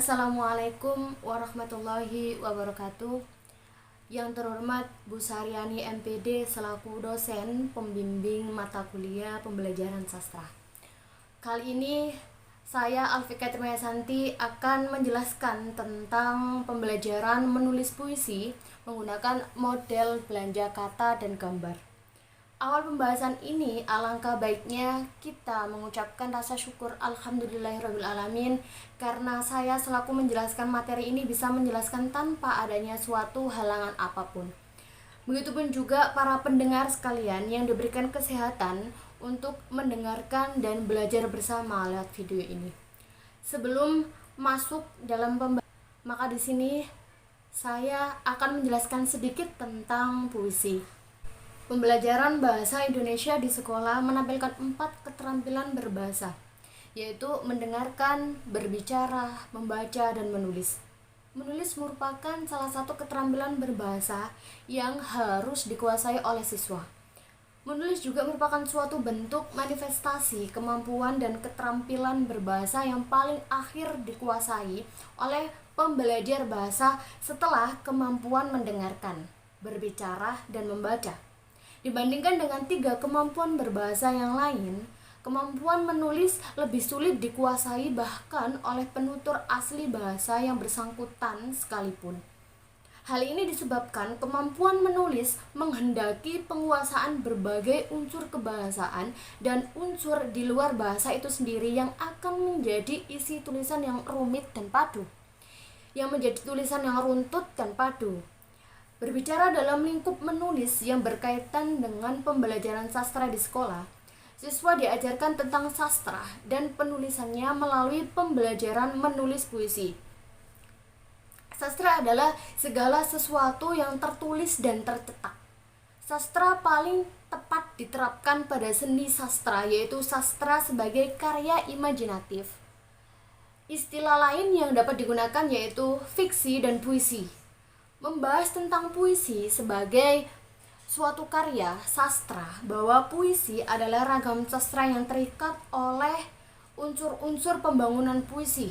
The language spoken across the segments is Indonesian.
Assalamualaikum warahmatullahi wabarakatuh. Yang terhormat Bu Saryani MPD selaku dosen pembimbing mata kuliah pembelajaran sastra. Kali ini saya Alfika Trimayasanti akan menjelaskan tentang pembelajaran menulis puisi menggunakan model belanja kata dan gambar. Awal pembahasan ini alangkah baiknya kita mengucapkan rasa syukur alhamdulillahirrahmanirrahim karena saya selaku menjelaskan materi ini bisa menjelaskan tanpa adanya suatu halangan apapun. Begitupun juga para pendengar sekalian yang diberikan kesehatan untuk mendengarkan dan belajar bersama lewat video ini. Sebelum masuk dalam pembahasan, maka di sini saya akan menjelaskan sedikit tentang puisi. Pembelajaran bahasa Indonesia di sekolah menampilkan 4 keterampilan berbahasa, yaitu mendengarkan, berbicara, membaca, dan menulis. Menulis merupakan salah satu keterampilan berbahasa yang harus dikuasai oleh siswa. Menulis juga merupakan suatu bentuk manifestasi kemampuan dan keterampilan berbahasa yang paling akhir dikuasai oleh pembelajar bahasa setelah kemampuan mendengarkan, berbicara, dan membaca. Dibandingkan dengan 3 kemampuan berbahasa yang lain, kemampuan menulis lebih sulit dikuasai bahkan oleh penutur asli bahasa yang bersangkutan sekalipun. Hal ini disebabkan kemampuan menulis menghendaki penguasaan berbagai unsur kebahasaan dan unsur di luar bahasa itu sendiri yang akan menjadi isi tulisan yang rumit dan padu, yang menjadi tulisan yang runtut dan padu. Berbicara dalam lingkup menulis yang berkaitan dengan pembelajaran sastra di sekolah, siswa diajarkan tentang sastra dan penulisannya melalui pembelajaran menulis puisi. Sastra adalah segala sesuatu yang tertulis dan tercetak. Sastra paling tepat diterapkan pada seni sastra, yaitu sastra sebagai karya imajinatif. Istilah lain yang dapat digunakan yaitu fiksi dan puisi. Membahas tentang puisi sebagai suatu karya sastra, bahwa puisi adalah ragam sastra yang terikat oleh unsur-unsur pembangunan puisi,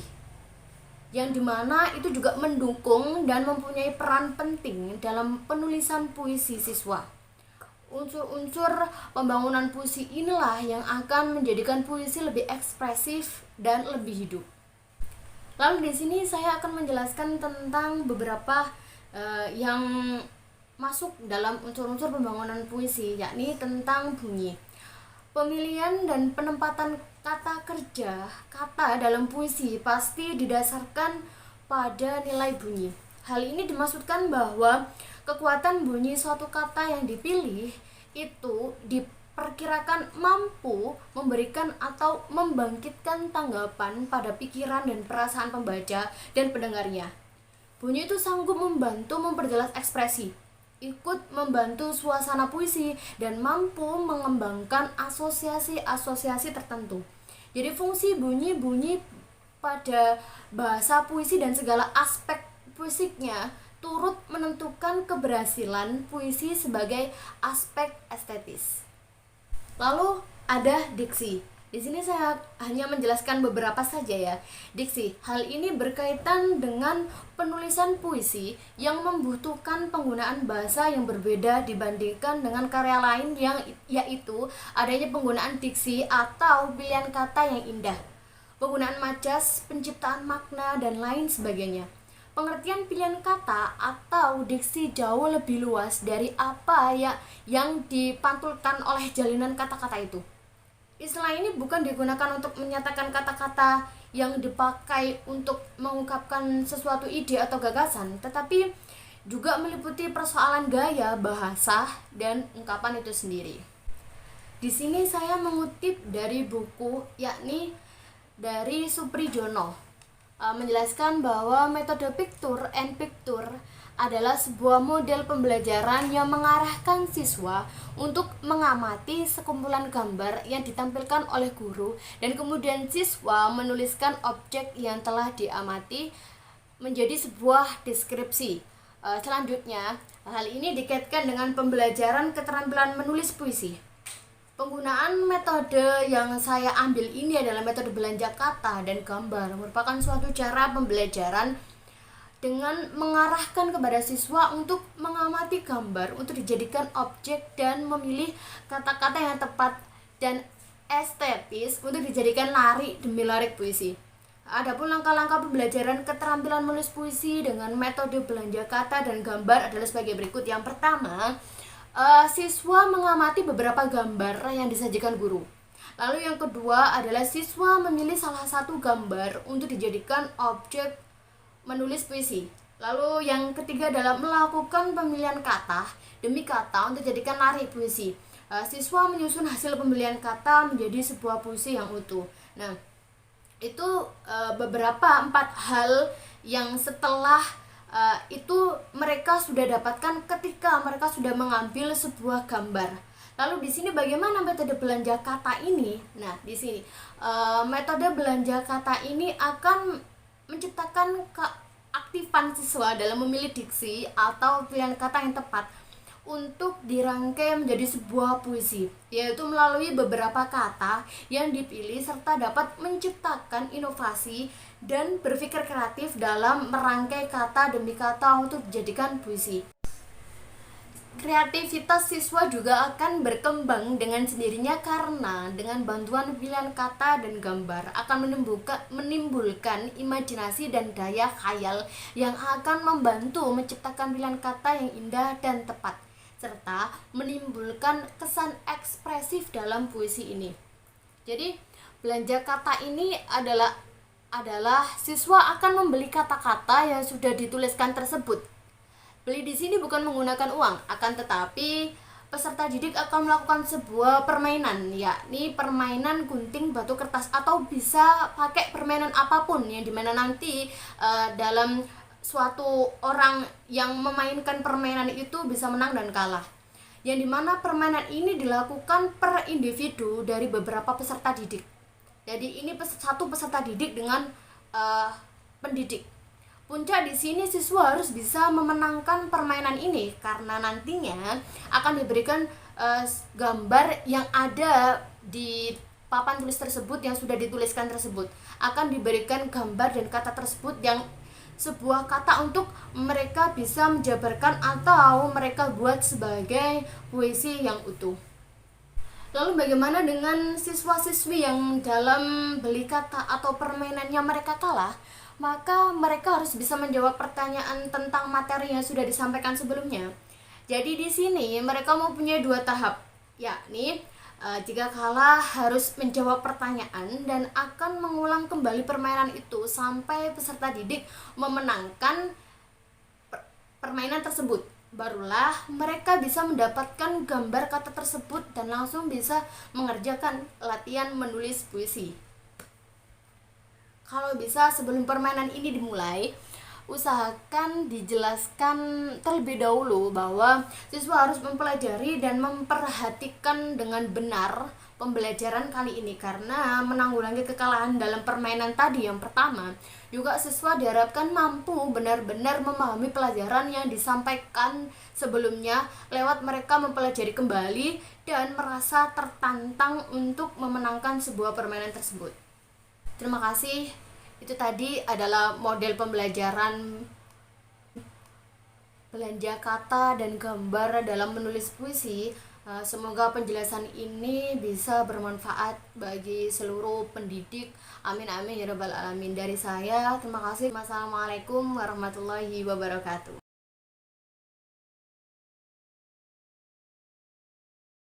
yang dimana itu juga mendukung dan mempunyai peran penting dalam penulisan puisi siswa. Unsur-unsur pembangunan puisi inilah yang akan menjadikan puisi lebih ekspresif dan lebih hidup. Lalu di sini saya akan menjelaskan tentang beberapa yang masuk dalam unsur-unsur pembangunan puisi, yakni tentang bunyi. Pemilihan dan penempatan kata kerja kata dalam puisi pasti didasarkan pada nilai bunyi. Hal ini dimaksudkan bahwa kekuatan bunyi suatu kata yang dipilih itu diperkirakan mampu memberikan atau membangkitkan tanggapan pada pikiran dan perasaan pembaca dan pendengarnya. Bunyi itu sanggup membantu memperjelas ekspresi, ikut membantu suasana puisi, dan mampu mengembangkan asosiasi-asosiasi tertentu. Jadi fungsi bunyi-bunyi pada bahasa puisi dan segala aspek fisiknya turut menentukan keberhasilan puisi sebagai aspek estetis. Lalu ada diksi. Di sini saya hanya menjelaskan beberapa saja ya. Diksi, hal ini berkaitan dengan penulisan puisi yang membutuhkan penggunaan bahasa yang berbeda dibandingkan dengan karya lain, yang yaitu adanya penggunaan diksi atau pilihan kata yang indah, penggunaan majas, penciptaan makna, dan lain sebagainya. Pengertian pilihan kata atau diksi jauh lebih luas dari apa yang dipantulkan oleh jalinan kata-kata itu. Istilah ini bukan digunakan untuk menyatakan kata-kata yang dipakai untuk mengungkapkan sesuatu ide atau gagasan, tetapi juga meliputi persoalan gaya, bahasa, dan ungkapan itu sendiri. Di sini saya mengutip dari buku, yakni dari Suprijono, menjelaskan bahwa metode picture and picture adalah sebuah model pembelajaran yang mengarahkan siswa untuk mengamati sekumpulan gambar yang ditampilkan oleh guru, dan kemudian siswa menuliskan objek yang telah diamati menjadi sebuah deskripsi. Selanjutnya, hal ini dikaitkan dengan pembelajaran keterampilan menulis puisi. Penggunaan metode yang saya ambil ini adalah metode belanja kata dan gambar, merupakan suatu cara pembelajaran dengan mengarahkan kepada siswa untuk mengamati gambar untuk dijadikan objek dan memilih kata-kata yang tepat dan estetis untuk dijadikan lari demi larik puisi. Adapun langkah-langkah pembelajaran keterampilan menulis puisi dengan metode belanja kata dan gambar adalah sebagai berikut. Yang pertama, siswa mengamati beberapa gambar yang disajikan guru. Lalu yang kedua adalah siswa memilih salah satu gambar untuk dijadikan objek menulis puisi. Lalu yang ketiga adalah melakukan pemilihan kata demi kata untuk dijadikan lari puisi. Siswa menyusun hasil pemilihan kata menjadi sebuah puisi yang utuh. Nah, itu beberapa 4 hal yang setelah itu mereka sudah dapatkan ketika mereka sudah mengambil sebuah gambar. Lalu di sini bagaimana metode belanja kata ini? Nah, di sini metode belanja kata ini akan menciptakan keaktifan siswa dalam memilih diksi atau pilihan kata yang tepat untuk dirangkai menjadi sebuah puisi, yaitu melalui beberapa kata yang dipilih serta dapat menciptakan inovasi dan berpikir kreatif dalam merangkai kata demi kata untuk dijadikan puisi. Kreativitas siswa juga akan berkembang dengan sendirinya karena dengan bantuan pilihan kata dan gambar akan menimbulkan imajinasi dan daya khayal yang akan membantu menciptakan pilihan kata yang indah dan tepat, serta menimbulkan kesan ekspresif dalam puisi ini. Jadi, belanja kata ini adalah siswa akan membeli kata-kata yang sudah dituliskan tersebut. Beli di sini bukan menggunakan uang, akan tetapi peserta didik akan melakukan sebuah permainan, yakni permainan gunting batu kertas, atau bisa pakai permainan apapun yang dimana nanti dalam suatu orang yang memainkan permainan itu bisa menang dan kalah, yang dimana permainan ini dilakukan per individu dari beberapa peserta didik. Jadi ini satu peserta didik dengan pendidik. Puncak di sini siswa harus bisa memenangkan permainan ini karena nantinya akan diberikan gambar yang ada di papan tulis tersebut yang sudah dituliskan tersebut. Akan diberikan gambar dan kata tersebut yang sebuah kata untuk mereka bisa menjabarkan atau mereka buat sebagai puisi yang utuh. Lalu bagaimana dengan siswa-siswi yang dalam beli kata atau permainannya mereka kalah? Maka mereka harus bisa menjawab pertanyaan tentang materi yang sudah disampaikan sebelumnya. Jadi di sini mereka mempunyai 2 tahap, yakni jika kalah harus menjawab pertanyaan dan akan mengulang kembali permainan itu sampai peserta didik memenangkan permainan tersebut. Barulah mereka bisa mendapatkan gambar kata tersebut dan langsung bisa mengerjakan latihan menulis puisi. Kalau bisa sebelum permainan ini dimulai, usahakan dijelaskan terlebih dahulu bahwa siswa harus mempelajari dan memperhatikan dengan benar pembelajaran kali ini, karena menanggulangi kekalahan dalam permainan tadi yang pertama. Juga siswa diharapkan mampu benar-benar memahami pelajaran yang disampaikan sebelumnya lewat mereka mempelajari kembali dan merasa tertantang untuk memenangkan sebuah permainan tersebut. Terima kasih. Itu tadi adalah model pembelajaran belanja kata dan gambar dalam menulis puisi. Semoga penjelasan ini bisa bermanfaat bagi seluruh pendidik. Amin amin ya rabbal alamin. Dari saya, terima kasih. Wassalamualaikum warahmatullahi wabarakatuh.